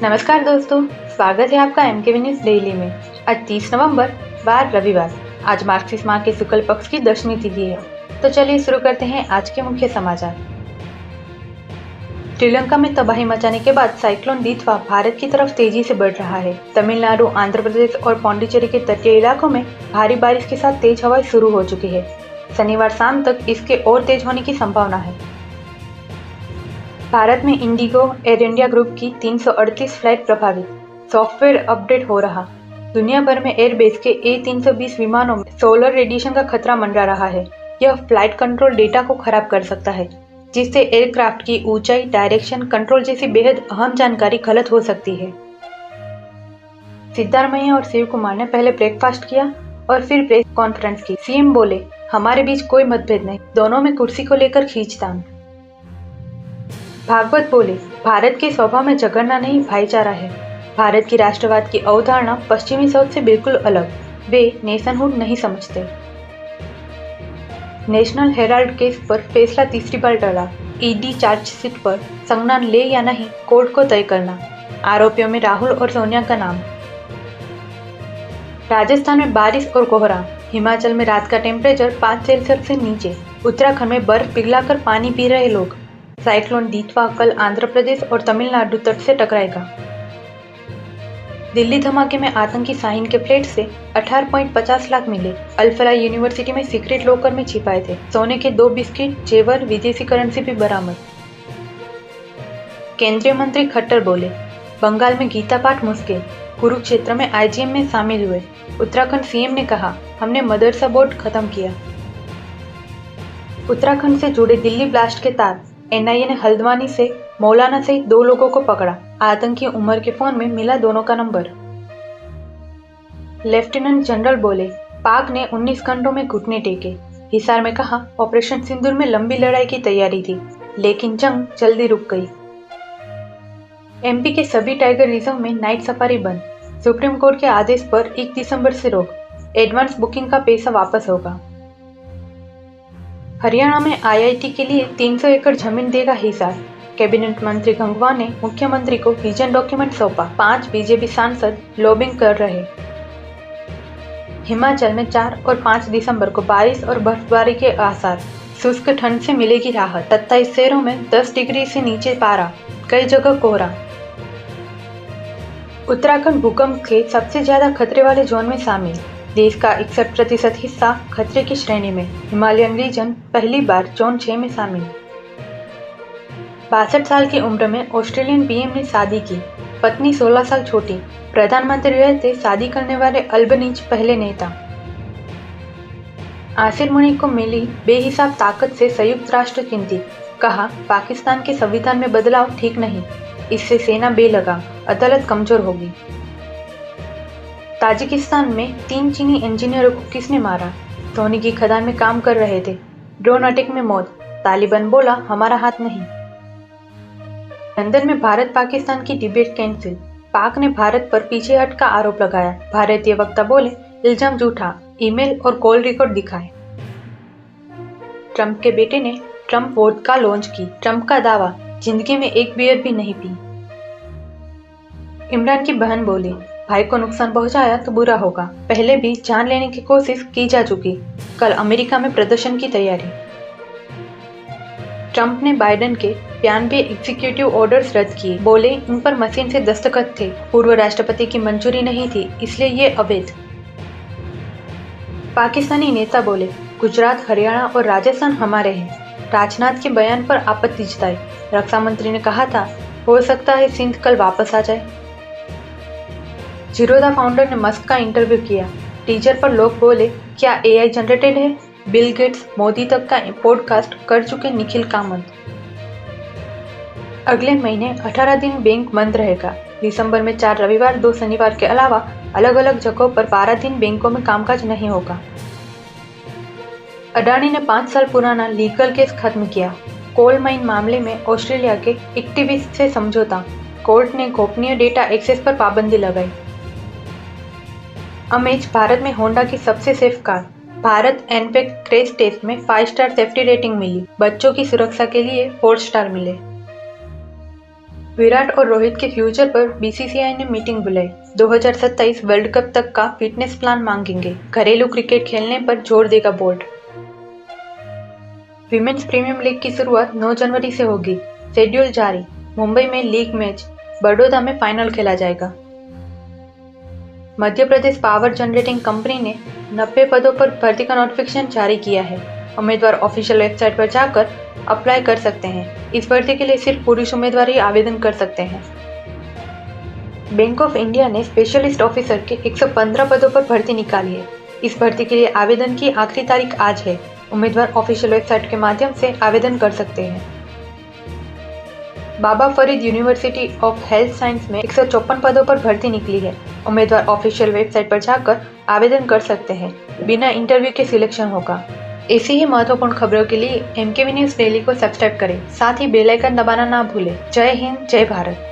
नमस्कार दोस्तों, स्वागत है आपका एमकेवी न्यूज डेली में। आज 30 नवंबर वार रविवार। आज मार्गशीर्ष माह के शुक्ल पक्ष की 10वीं तिथि है। तो चलिए शुरू करते हैं आज के मुख्य समाचार। श्रीलंका में तबाही मचाने के बाद साइक्लोन दितवा भारत की तरफ तेजी से बढ़ रहा है। तमिलनाडु, आंध्र प्रदेश और पौंडीचेरी के तटीय इलाकों में भारी बारिश के साथ तेज हवाएं शुरू हो चुकी है। शनिवार शाम तक इसके और तेज होने की संभावना है। भारत में इंडिगो एयर इंडिया ग्रुप की 338 फ्लाइट प्रभावित, सॉफ्टवेयर अपडेट हो रहा। दुनिया भर में एयरबेस के A320 विमानों में सोलर रेडिएशन का खतरा मंडरा रहा है। यह फ्लाइट कंट्रोल डेटा को खराब कर सकता है, जिससे एयरक्राफ्ट की ऊंचाई, डायरेक्शन, कंट्रोल जैसी बेहद अहम जानकारी गलत हो सकती है। सिद्धारमैया और शिव कुमार ने पहले ब्रेकफास्ट किया और फिर प्रेस कॉन्फ्रेंस की। सीएम बोले, हमारे बीच कोई मतभेद नहीं, दोनों में कुर्सी को लेकर खींचतान। भागवत बोले, भारत के स्वभाव में झगड़ना नहीं, भाईचारा है। भारत की राष्ट्रवाद की अवधारणा पश्चिमी सोच से बिल्कुल अलग, वे नेशनहुड नहीं समझते। नेशनल हेराल्ड केस पर फैसला तीसरी बार टला। ईडी चार्जशीट पर संज्ञान ले या नहीं, कोर्ट को तय करना। आरोपियों में राहुल और सोनिया का नाम। राजस्थान में बारिश और कोहरा। हिमाचल में रात का टेम्परेचर 5 सेल्सियस से नीचे। उत्तराखंड में बर्फ पिघलाकर पानी पी रहे लोग। साइक्लोन दितवा कल आंध्र प्रदेश और तमिलनाडु तट से टकराएगा। दिल्ली धमाके में आतंकी शाहीन के फ्लैट से 18.50 लाख मिले। अल-फलाह यूनिवर्सिटी में सीक्रेट लॉकर में छिपाए थे। सोने के 2 बिस्किट, जेवर, विदेशी करेंसी भी बरामद। केंद्रीय मंत्री खट्टर बोले, बंगाल में गीता पाठ मुश्किल। कुरुक्षेत्र में आईजीएम में शामिल हुए। उत्तराखंड सीएम ने कहा, हमने मदरसा बोर्ड खत्म किया। उत्तराखंड से जुड़े दिल्ली ब्लास्ट के तार। एनआईए ने हल्द्वानी से मौलाना सहित 2 लोगों को पकड़ा। आतंकी उमर के फोन में मिला दोनों का नंबर। लेफ्टिनेंट जनरल बोले, पाक ने 19 घंटों में घुटने टेके। हिसार में कहा, ऑपरेशन सिंदूर में लंबी लड़ाई की तैयारी थी, लेकिन जंग जल्दी रुक गई। एमपी के सभी टाइगर रिजर्व में नाइट सफारी बंद। सुप्रीम कोर्ट के आदेश पर 1 दिसंबर से रोक। एडवांस बुकिंग का पैसा वापस होगा। हरियाणा में आईआईटी के लिए 300 एकड़ जमीन देगा हिसार। कैबिनेट मंत्री गंगवार ने मुख्यमंत्री को विजन डॉक्यूमेंट सौंपा। 5 बीजेपी सांसद लॉबिंग कर रहे। हिमाचल में 4 और 5 दिसंबर को बारिश और बर्फबारी के आसार। शुष्क ठंड से मिलेगी राहत। 27 शहरों में 10 डिग्री से नीचे पारा, कई जगह कोहरा। उत्तराखंड भूकंप के सबसे ज्यादा खतरे वाले जोन में शामिल। देश का 61% हिस्सा खतरे की श्रेणी में। हिमालयन रीजन पहली बार जोन 6 में शामिल। 62 साल की उम्र में ऑस्ट्रेलियन पीएम ने शादी की। पत्नी 16 साल छोटी। प्रधानमंत्री रहे थे शादी करने वाले अल्बनीज पहले नेता। आसिर मुनी को मिली बेहिसाब ताकत से संयुक्त राष्ट्र चिंतित। कहा, पाकिस्तान के संविधान में बदलाव ठीक नहीं, इससे सेना बेलगाम, अदालत कमजोर होगी। ताजिकिस्तान में 3 चीनी इंजीनियरों को किसने मारा? सोने की खदान में काम कर रहे थे। ड्रोन अटैक में मौत। तालिबान बोला, हमारा हाथ नहीं। लंदन में भारत पाकिस्तान की डिबेट कैंसिल। पाक ने भारत पर पीछे हट का आरोप लगाया। भारतीय वक्ता बोले, इल्जाम झूठा, ईमेल और कॉल रिकॉर्ड दिखाए। ट्रंप के बेटे ने ट्रंप वोडका लॉन्च की। ट्रंप का दावा, जिंदगी में एक बियर भी नहीं पी। इमरान की बहन बोली, भाई को नुकसान पहुंचाया तो बुरा होगा, पहले भी जान लेने की कोशिश की जा चुकी। कल अमेरिका में प्रदर्शन की तैयारी। ट्रंप ने बाइडेन के 92 एग्जीक्यूटिव ऑर्डर्स रद्द किए। बोले, उन पर मशीन से दस्तखत थे, पूर्व राष्ट्रपति की मंजूरी नहीं थी, इसलिए ये अवैध। पाकिस्तानी नेता बोले, गुजरात, हरियाणा और राजस्थान हमारे हैं। राजनाथ के बयान पर आपत्ति जताई। रक्षा मंत्री ने कहा था, हो सकता है सिंध कल वापस आ जाए। जीरोधा फाउंडर ने मस्क का इंटरव्यू किया। टीजर पर लोग बोले, क्या एआई जनरेटेड है? बिल गेट्स, मोदी तक का पॉडकास्ट कर चुके निखिल कामत। अगले महीने 18 दिन बैंक बंद रहेगा। दिसंबर में 4 रविवार, 2 शनिवार के अलावा अलग अलग जगहों पर 12 दिन बैंकों में कामकाज नहीं होगा। अडानी ने 5 साल पुराना लीगल केस खत्म किया। कोल माइन मामले में ऑस्ट्रेलिया के एक्टिविस्ट से समझौता। कोर्ट ने गोपनीय डेटा एक्सेस पर पाबंदी लगाई। अमेज भारत में होंडा की सबसे सेफ कार। भारत एनपेक क्रैश टेस्ट में 5 स्टार सेफ्टी रेटिंग मिली। बच्चों की सुरक्षा के लिए 4 स्टार मिले। विराट और रोहित के फ्यूचर पर बीसीसीआई ने मीटिंग बुलाई। 2027 वर्ल्ड कप तक का फिटनेस प्लान मांगेंगे। घरेलू क्रिकेट खेलने पर जोर देगा बोर्ड। विमेंस प्रीमियम लीग की शुरुआत 9 जनवरी से होगी। शेड्यूल जारी। मुंबई में लीग मैच, बड़ौदा में फाइनल खेला जाएगा। Madhya Pradesh power generating company ने 90 पदों पर भर्ती का नोटिफिकेशन जारी किया है। उम्मीदवार ऑफिशियल वेबसाइट पर जाकर अप्लाई कर सकते हैं। इस भर्ती के लिए सिर्फ पुरुष उम्मीदवार ही आवेदन कर सकते हैं। बैंक ऑफ इंडिया ने स्पेशलिस्ट ऑफिसर के 115 पदों पर भर्ती निकाली है। इस भर्ती के लिए आवेदन की आखिरी तारीख आज है। उम्मीदवार ऑफिशियल वेबसाइट के माध्यम से आवेदन कर सकते हैं। Baba Farid University of Health Science में 154 पदों पर भर्ती निकली है। उम्मीदवार ऑफिशियल वेबसाइट पर जाकर आवेदन कर सकते हैं। बिना इंटरव्यू के सिलेक्शन होगा। ऐसी ही महत्वपूर्ण खबरों के लिए MKV न्यूज़ डेली को सब्सक्राइब करें। साथ ही बेल आइकन दबाना ना भूलें। जय हिंद, जय भारत।